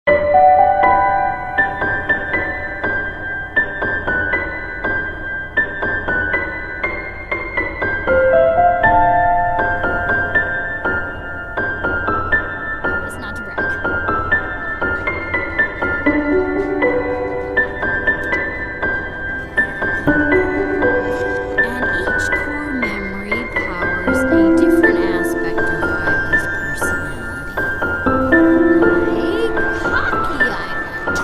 It's not to brag. And each core memory powers a different aspect of Riley's personality. Like Hockey Island.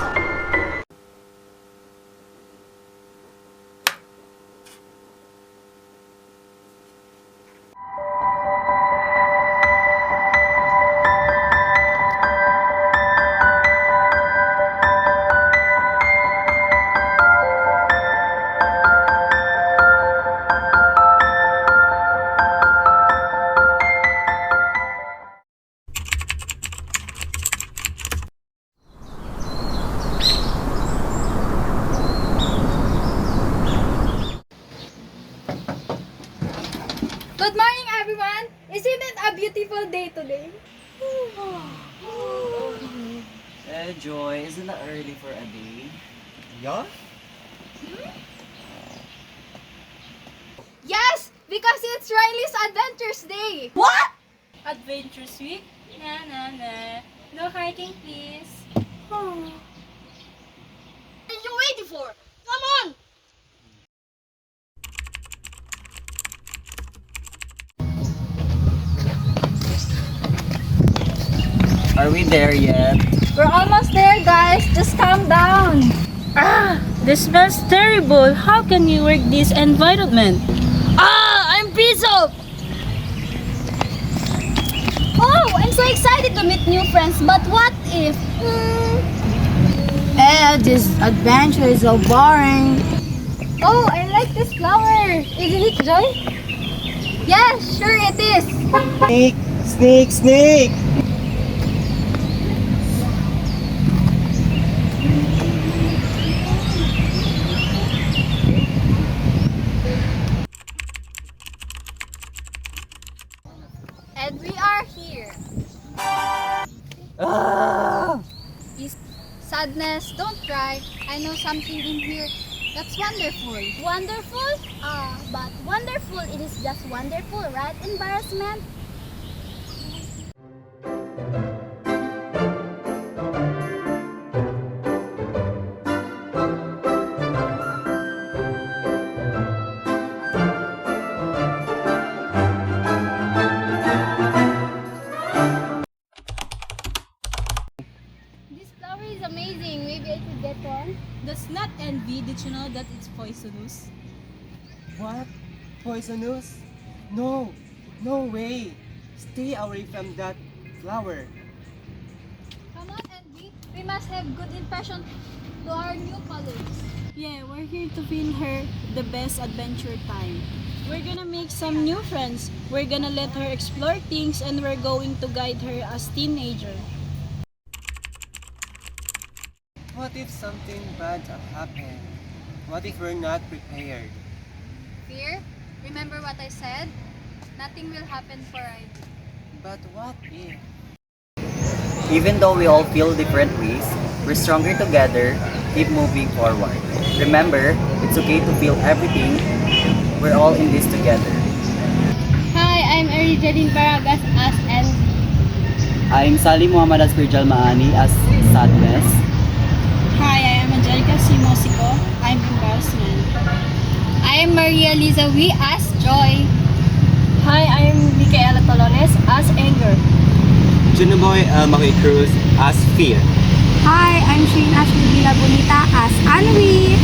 Good morning, everyone! Isn't it a beautiful day today? Joy, isn't that early for a day? Yeah? Yes! Because it's Riley's Adventures Day! What? Adventures week? Na na na. No hiking, please. What are you waiting for? Come on! Are we there yet? We're almost there, guys. Just calm down. Ah, this smells terrible. How can you work this environment? Ah, I'm pissed! Oh, I'm so excited to meet new friends, but what if... This adventure is so boring. Oh, I like this flower. Isn't it, Joy? Yes, sure it is. Snake! Snake! Snake! And we are here. Ah! Sadness, don't cry. I know something in here that's wonderful. Wonderful? But wonderful, it is just wonderful, right? Embarrassment? This flower is amazing. Maybe I could get one. That's not envy. Did you know that it's poisonous? What? Poisonous? No! No way! Stay away from that flower. Come on, Andy. We must have good impression to our new colleagues. Yeah, we're here to feel her the best adventure time. We're gonna make some new friends. We're gonna let her explore things and we're going to guide her as teenager. What if something bad happened? What if we're not prepared? Fear? Remember what I said? Nothing will happen for Riley. But what if? Even though we all feel different ways, we're stronger together. Keep moving forward. Remember, it's okay to feel everything. We're all in this together. Hi, I'm Erigeline Baragas as Andy. I'm Sally Muhammad as Virgil Maani as Sadness. Hi, I am Angelica Simosico. I'm embarrassment. I am Maria Liza Wee as Joy. Hi, I am Micaela Tolones as Anger. Junoboy Marie Cruz as Fear. Hi, I'm Shane Ashley Villa Bonita as Anwi.